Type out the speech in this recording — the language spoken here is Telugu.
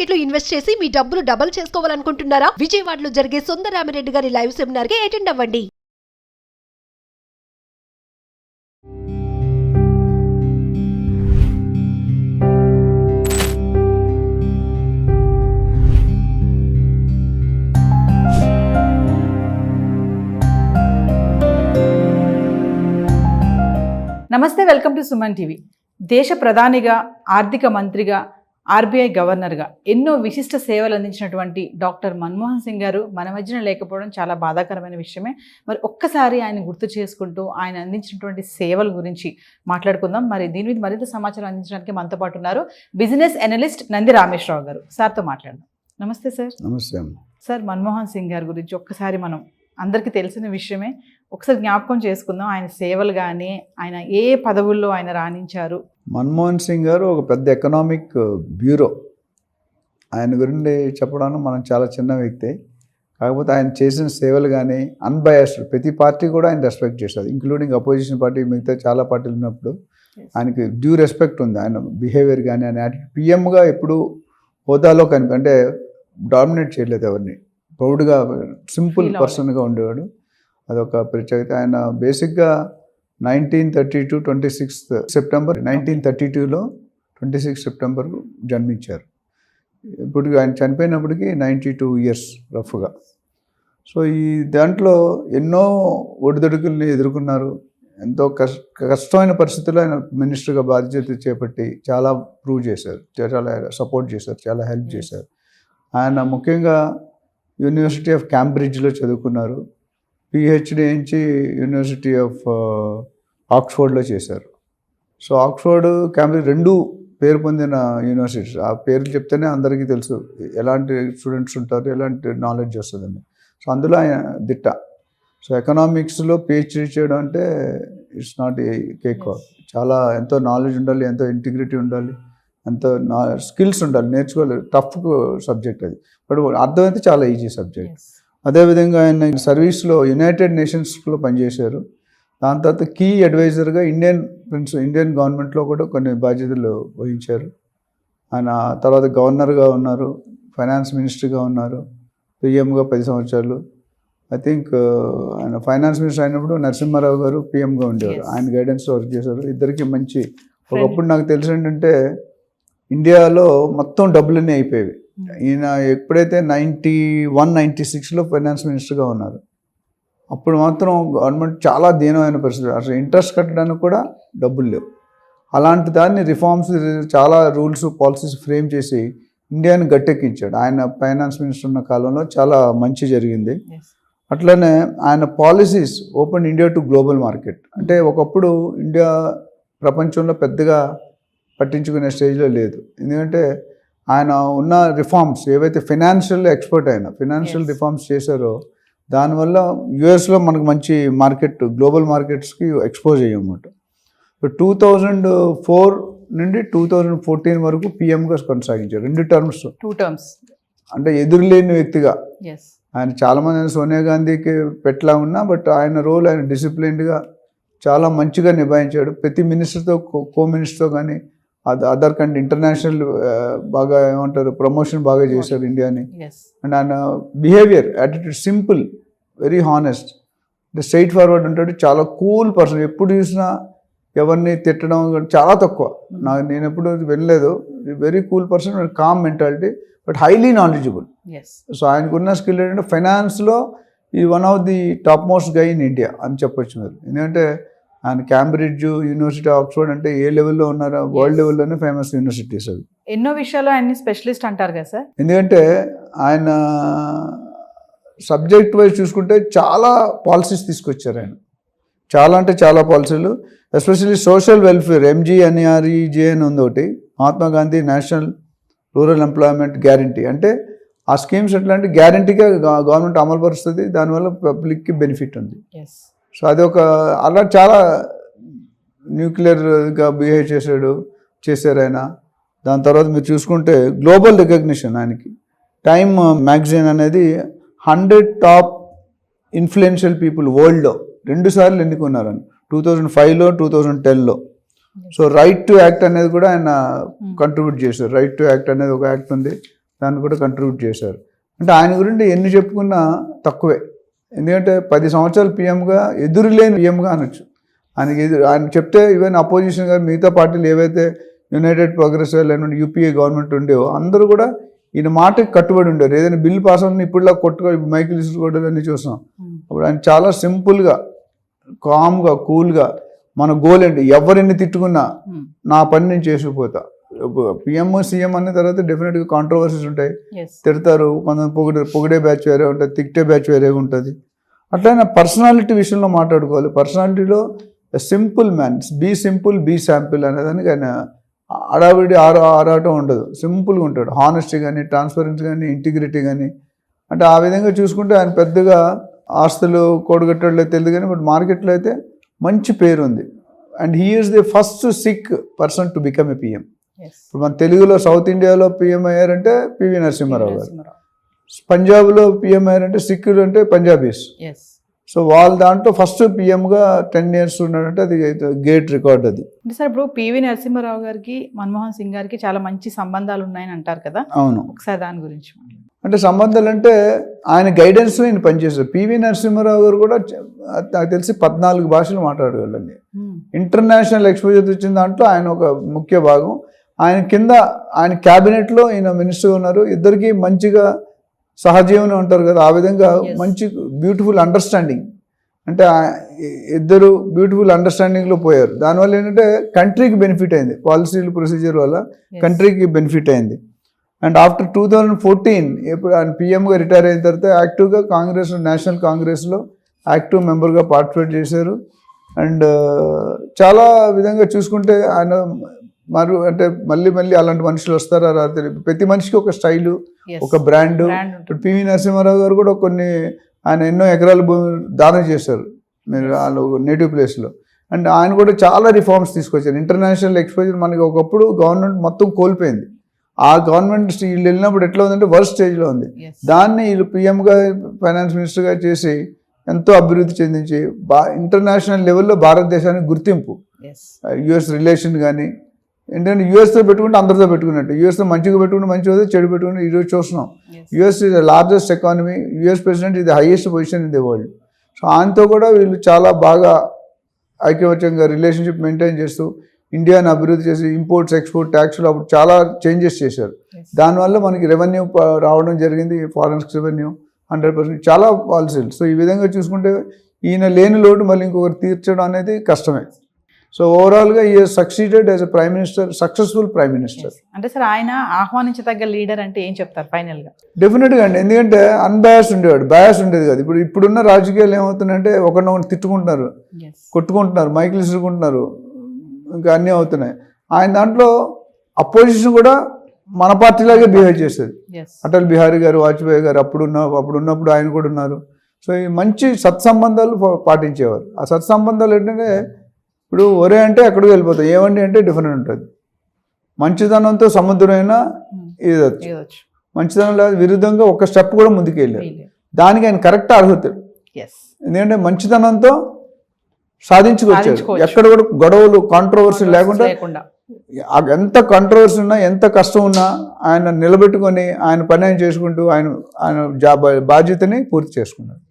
మార్కెట్ లో ఇన్వెస్ట్ చేసి మీ డబ్బులు డబుల్ చేసుకోవాలనుకుంటున్నారా? విజయవాడలో జరిగే సుందరరామిరెడ్డి గారి లైవ్ సెమినార్ కి అటెండ్ అవ్వండి. నమస్తే, వెల్కమ్ టు సుమన్ టీవీ. దేశ ప్రధానిగా, ఆర్థిక మంత్రిగా, ఆర్బీఐ గవర్నర్గా ఎన్నో విశిష్ట సేవలు అందించినటువంటి డాక్టర్ మన్మోహన్ సింగ్ గారు మన మధ్యన లేకపోవడం చాలా బాధాకరమైన విషయమే. మరి ఒక్కసారి ఆయన గుర్తు చేసుకుంటూ ఆయన అందించినటువంటి సేవల గురించి మాట్లాడుకుందాం. మరి దీని మీద మరింత సమాచారం అందించడానికి మనతో పాటు ఉన్నారు బిజినెస్ అనలిస్ట్ నంది రామేశ్వరరావు గారు. సార్తో మాట్లాడదాం. నమస్తే సార్. నమస్తే సార్, మన్మోహన్ సింగ్ గారి గురించి ఒక్కసారి మనం అందరికీ తెలిసిన విషయమే, ఒకసారి జ్ఞాపకం చేసుకుందాం. ఆయన సేవలు కానీ, ఆయన ఏ పదవుల్లో ఆయన రాణించారు. మన్మోహన్ సింగ్ గారు ఒక పెద్ద ఎకనామిక్ బ్యూరో. ఆయన గురించి చెప్పడానికి మనం చాలా చిన్న వ్యక్తి. కాకపోతే ఆయన చేసిన సేవలు కానీ అన్బయాస్డ్, ప్రతి పార్టీ కూడా ఆయన రెస్పెక్ట్ చేస్తారు, ఇంక్లూడింగ్ అపోజిషన్ పార్టీ. మిగతా చాలా పార్టీలు ఉన్నప్పుడు ఆయనకి డ్యూ రెస్పెక్ట్ ఉంది. ఆయన బిహేవియర్ కానీ, ఆయన యాటిట్యూడ్. పిఎంగా ఎప్పుడు హోదాలో అంటే డామినేట్ చేయలేదు ఎవరిని. ప్రౌడ్గా సింపుల్ పర్సన్గా ఉండేవాడు. అదొక ప్రత్యేకత. ఆయన బేసిక్గా 1932 26 సెప్టెంబర్ 1932లో 26 సెప్టెంబర్ జన్మించారు. ఇప్పుడు ఆయన చనిపోయినప్పటికీ 92 ఇయర్స్ రఫ్గా. సో ఈ దాంట్లో ఎన్నో ఒడిదొడుకుల్ని ఎదుర్కొన్నారు. ఎంతో కష్టమైన పరిస్థితుల్లో ఆయన మినిస్టర్గా బాధ్యత చేపట్టి చాలా ప్రూవ్ చేశారు, చాలా సపోర్ట్ చేశారు, చాలా హెల్ప్ చేశారు. ఆయన ముఖ్యంగా యూనివర్సిటీ ఆఫ్ క్యాంబ్రిడ్జ్లో చదువుకున్నారు. పిహెచ్డి నుంచి యూనివర్సిటీ ఆఫ్ ఆక్స్ఫర్డ్లో చేశారు. సో ఆక్స్ఫర్డ్, క్యాంబ్రిడ్జ్ రెండు పేరు పొందిన యూనివర్సిటీస్. ఆ పేర్లు చెప్తేనే అందరికీ తెలుసు ఎలాంటి స్టూడెంట్స్ ఉంటారు, ఎలాంటి నాలెడ్జ్ వస్తుందని. సో అందులో ఆయన దిట్ట. సో ఎకనామిక్స్లో పిహెచ్డి చేయడం అంటే it's not a cake walk. చాలా ఎంతో నాలెడ్జ్ ఉండాలి, ఎంతో ఇంటిగ్రిటీ ఉండాలి, ఎంతో స్కిల్స్ ఉండాలి, నేర్చుకోవాలి. టఫ్ సబ్జెక్ట్ అది, బట్ అర్థమైతే చాలా ఈజీ సబ్జెక్ట్. అదేవిధంగా ఆయన సర్వీస్లో యునైటెడ్ నేషన్స్లో పనిచేశారు. దాని తర్వాత కీ అడ్వైజర్గా ఇండియన్ గవర్నమెంట్లో కూడా కొన్ని బాధ్యతలు వహించారు. ఆయన తర్వాత గవర్నర్గా ఉన్నారు, ఫైనాన్స్ మినిస్టర్గా ఉన్నారు, పిఎంగా 10 సంవత్సరాలు. ఐ థింక్ ఆయన ఫైనాన్స్ మినిస్టర్ అయినప్పుడు నరసింహారావు గారు పిఎంగా ఉండేవారు. ఆయన గైడెన్స్లో వర్క్ చేశారు. ఇద్దరికి మంచి. ఒకప్పుడు నాకు తెలిసి ఏంటంటే ఇండియాలో మొత్తం డబ్బులన్నీ అయిపోయేవి. ఈయన ఎప్పుడైతే 91-96లో ఫైనాన్స్ మినిస్టర్గా ఉన్నారు, అప్పుడు మాత్రం గవర్నమెంట్ చాలా దీనమైన పరిస్థితి. అసలు ఇంట్రెస్ట్ కట్టడానికి కూడా డబ్బులు లేవు. అలాంటి దాన్ని రిఫార్మ్స్, చాలా రూల్స్, పాలసీస్ ఫ్రేమ్ చేసి ఇండియాని గట్టెక్కించాడు. ఆయన ఫైనాన్స్ మినిస్టర్ ఉన్న కాలంలో చాలా మంచి జరిగింది. అట్లనే ఆయన policies open India to global market. అంటే ఒకప్పుడు ఇండియా ప్రపంచంలో పెద్దగా పట్టించుకునే స్టేజ్లో లేదు. ఎందుకంటే ఆయన ఉన్న రిఫార్మ్స్ ఏవైతే ఫైనాన్షియల్ ఎక్స్పర్ట్, అయినా ఫైనాన్షియల్ రిఫార్మ్స్ చేశారో దానివల్ల యుఎస్లో మనకు మంచి మార్కెట్, గ్లోబల్ మార్కెట్స్కి ఎక్స్పోజ్ అయ్యన్నమాట. 2004 నుండి 2014 వరకు పిఎంగా కొనసాగించారు. 2 టర్మ్స్. అంటే ఎదురులేని వ్యక్తిగా ఆయన. చాలామంది సోనియా గాంధీకి పెట్లా ఉన్నా, బట్ ఆయన రోల్ ఆయన డిసిప్లిన్డ్గా చాలా మంచిగా నిభాయించాడు. ప్రతి మినిస్టర్తో, కో మినిస్టర్తో కానీ, అదర్ కంట్రీ ఇంటర్నేషనల్ బాగా ఏమంటారు ప్రమోషన్ బాగా చేశారు ఇండియాని. అండ్ ఆయన behaviour, attitude simple, very honest, అంటే స్ట్రైట్ ఫార్వర్డ్ ఉంటాడు. చాలా కూల్ పర్సన్. ఎప్పుడు చూసినా ఎవరిని తిట్టడం చాలా తక్కువ. నేను ఎప్పుడు వినలేదు. Very cool person, calm mentality, but highly knowledgeable. So ఆయనకున్న స్కిల్ ఏంటంటే ఫైనాన్స్లో ఈ one of the top most guy in India అని చెప్పొచ్చు మీరు. ఎందుకంటే ఆయన క్యాంబ్రిడ్జ్, యూనివర్సిటీ ఆక్స్ఫర్డ్ అంటే ఏ లెవెల్లో ఉన్నారో, వరల్డ్ లెవెల్లోనే ఫేమస్ యూనివర్సిటీస్ అవి. ఎన్నో విషయాల్లో ఆయన స్పెషలిస్ట్ అంటారు కదా సార్. ఎందుకంటే ఆయన సబ్జెక్ట్ వైజ్ చూసుకుంటే చాలా పాలసీస్ తీసుకొచ్చారు ఆయన. చాలా అంటే చాలా పాలసీలు, ఎస్పెషల్లీ సోషల్ వెల్ఫేర్, MGNREGA అని ఉంది ఒకటి, Mahatma Gandhi national rural employment guarantee. అంటే ఆ స్కీమ్స్ ఎట్లా అంటే గ్యారంటీగా గవర్నమెంట్ అమలు పరుస్తుంది, దానివల్ల పబ్లిక్కి బెనిఫిట్ ఉంది. సో అది ఒక అలా చాలా న్యూక్లియర్గా బిహేవ్ చేశారు ఆయన. దాని తర్వాత మీరు చూసుకుంటే గ్లోబల్ రికగ్నిషన్ ఆయనకి. టైమ్ మ్యాగజైన్ అనేది 100 టాప్ ఇన్ఫ్లుయెన్షియల్ పీపుల్ వరల్డ్లో 2 సార్లు ఎన్నుకున్నారని, 2005లో 2010లో. సో రైట్ టు యాక్ట్ అనేది కూడా ఆయన కంట్రిబ్యూట్ చేశారు. రైట్ టు యాక్ట్ అనేది ఒక యాక్ట్ ఉంది, దాన్ని కూడా కంట్రిబ్యూట్ చేశారు. అంటే ఆయన గురించి ఎన్ని చెప్పుకున్నా తక్కువే. ఎందుకంటే 10 సంవత్సరాలు పీఎంగా ఎదురులేని పీఎంగా అనొచ్చు. ఆయన చెప్తే ఈవెన్ అపోజిషన్ గారు మిగతా పార్టీలు ఏవైతే యునైటెడ్ ప్రోగ్రెస్ లేకుంటే యూపీఏ గవర్నమెంట్ ఉండేవో అందరూ కూడా ఈయన మాటకి కట్టుబడి ఉండేవారు. ఏదైనా బిల్లు పాస్ అవుతుంది ఇప్పుడులా మైకిల్ ఇసుకోవడం అన్నీ చూసాం. అప్పుడు ఆయన చాలా సింపుల్గా, కామ్గా, కూల్గా మన గోల్ ఏంటి, ఎవరిని తిట్టుకున్నా నా పని నేను చేసుకుపోతా. పిఎం సీఎం అన్న తర్వాత డెఫినెట్గా కాంట్రవర్సీస్ ఉంటాయి, తిడతారు, కొంతమంది పొగిడే బ్యాచ్ వేరే ఉంటుంది, తిట్టే బ్యాచ్ వేరే ఉంటుంది. అట్లనే పర్సనాలిటీ విషయంలో మాట్లాడుకోవాలి. పర్సనాలిటీలో simple man, be simple be sample అనేదానికి ఆయన అడావిడి ఆరాటం ఉండదు, సింపుల్గా ఉంటాడు. హానెస్టీ కానీ, ట్రాన్స్పరెన్సీ కానీ, ఇంటిగ్రిటీ కానీ. అంటే ఆ విధంగా చూసుకుంటే ఆయన పెద్దగా ఆస్తులు కూడగట్టడలేదు తెలియదు కానీ బట్ మార్కెట్లో అయితే మంచి పేరు ఉంది. And he is the first Sikh person to become a PM. ఇప్పుడు మన తెలుగులో సౌత్ ఇండియాలో పిఎం అయ్యారంటే పివి నరసింహారావు గారు, పంజాబ్లో పిఎం అయ్యారంటే సిక్కులు అంటే పంజాబీస్. సో వాళ్ళ దాంట్లో ఫస్ట్ పిఎంగా 10 years ఉన్నాడంటే అది గ్రేట్ రికార్డ్. అది అంటే సార్ ఇప్పుడు పివి నరసింహారావు గారికి మన్మోహన్ సింగ్ గారికి చాలా మంచి సంబంధాలు ఉన్నాయని అంటారు కదా. అవును. ఒకసారి దాని గురించి. అంటే సంబంధాలు అంటే ఆయన గైడెన్స్లో ఈయన పనిచేశారు. పివి నరసింహారావు గారు కూడా నాకు తెలిసి 14 భాషలు మాట్లాడగలండి. ఇంటర్నేషనల్ ఎక్స్పోజర్ వచ్చిన దాంట్లో ఆయన ఒక ముఖ్య భాగం. ఆయన కింద ఆయన క్యాబినెట్లో ఈయన మినిస్టర్ ఉన్నారు. ఇద్దరికి మంచిగా సహజీవనం ఉంటారు కదా, ఆ విధంగా మంచి బ్యూటిఫుల్ అండర్స్టాండింగ్. అంటే ఇద్దరు బ్యూటిఫుల్ అండర్స్టాండింగ్లో పోయారు. దానివల్ల ఏంటంటే కంట్రీకి బెనిఫిట్ అయింది, పాలసీలు ప్రొసీజర్ వల్ల కంట్రీకి బెనిఫిట్ అయింది. అండ్ ఆఫ్టర్ 2014 ఎప్పుడు ఆయన పిఎంగా రిటైర్ అయిన తర్వాత యాక్టివ్గా కాంగ్రెస్, నేషనల్ కాంగ్రెస్లో యాక్టివ్ మెంబర్గా పార్టిసిపేట్ చేశారు. అండ్ చాలా విధంగా చూసుకుంటే ఆయన అంటే మళ్ళీ అలాంటి మనుషులు వస్తారా రాత్రి, ప్రతి మనిషికి ఒక స్టైలు, ఒక బ్రాండ్. పివి నరసింహారావు గారు కూడా ఆయన ఎన్నో ఎకరాల భూమి దానం చేశారు మీరు వాళ్ళు నేటివ్ ప్లేస్లో. అండ్ ఆయన కూడా చాలా రిఫార్మ్స్ తీసుకొచ్చారు. ఇంటర్నేషనల్ ఎక్స్పోజర్ మనకి ఒకప్పుడు గవర్నమెంట్ మొత్తం కోల్పోయింది. ఆ గవర్నమెంట్ వీళ్ళు వెళ్ళినప్పుడు ఎట్లా ఉందంటే వర్స్ట్ స్టేజ్లో ఉంది. దాన్ని వీళ్ళు పిఎంగా ఫైనాన్స్ మినిస్టర్గా చేసి ఎంతో అభివృద్ధి చెందించి ఇంటర్నేషనల్ లెవెల్లో భారతదేశానికి గుర్తింపు, యుఎస్ రిలేషన్ కానీ. ఏంటంటే యూఎస్తో పెట్టుకుంటే అందరితో పెట్టుకున్నట్టు, యూఎస్తో మంచిగా పెట్టుకుంటే మంచిగా అవుతుంది, చెడు పెట్టుకుంటే ఈరోజు చూస్తున్నాం. US is the largest economy, US president is the highest position in the world. So ఆయనతో కూడా వీళ్ళు చాలా బాగా ఐక్యమత్యంగా రిలేషన్షిప్ మెయింటైన్ చేస్తూ ఇండియాని అభివృద్ధి చేసి ఇంపోర్ట్స్, ఎక్స్పోర్ట్, ట్యాక్స్లు అప్పుడు చాలా చేంజెస్ చేశారు. దానివల్ల మనకి రెవెన్యూ రావడం జరిగింది, ఫారెన్ రెవెన్యూ 100%, చాలా పాలసీలు. సో ఈ విధంగా చూసుకుంటే ఈయన లేని లోటు మళ్ళీ ఇంకొకరు తీర్చడం అనేది కష్టమే. సో ఓవరాల్గా ఈ succeeded as a prime minister, successful prime minister. అంటే సార్ ఆయన ఆహ్వానించదగ్గ లీడర్ అంటే ఏం చెప్తారు ఫైనల్గా? డెఫినెట్గా అండి, ఎందుకంటే అన్బయాస్డ్ ఉండేవాడు, బయాస్ ఉండేది కాదు. ఇప్పుడున్న రాజకీయాలు ఏమవుతున్నాయంటే ఒకరినొకరు తిట్టుకుంటున్నారు, కొట్టుకుంటున్నారు, మైకులు ఇసుకుంటున్నారు, ఇంకా అన్నీ అవుతున్నాయి. ఆయన దాంట్లో అపోజిషన్ కూడా మన పార్టీలాగే బిహేవ్ చేసేది. అటల్ బిహారీ గారు, వాజ్పేయి గారు అప్పుడున్నప్పుడు ఆయన కూడా ఉన్నారు. సో ఈ మంచి సత్సంబంధాలు పాటించేవారు. ఆ సత్సంబంధాలు ఏంటంటే ఇప్పుడు ఒరే అంటే ఎక్కడికి వెళ్ళిపోతాయి, ఏమండి అంటే డిఫరెంట్ ఉంటుంది. మంచితనంతో సముద్రమైనా ఈదొచ్చు, మంచితనం లేదు విరుద్ధంగా ఒక స్టెప్ కూడా ముందుకు వెళ్ళారు. దానికి ఆయన కరెక్ట్ అర్హత. ఎందుకంటే మంచితనంతో సాధించుకొచ్చారు. ఎక్కడ కూడా గొడవలు, కాంట్రవర్సీ లేకుండా ఎంత కాంట్రవర్సీ ఉన్నా, ఎంత కష్టం ఉన్నా ఆయన నిలబెట్టుకొని ఆయన పని ఆయన చేసుకుంటూ ఆయన బాధ్యతని పూర్తి చేసుకున్నారు.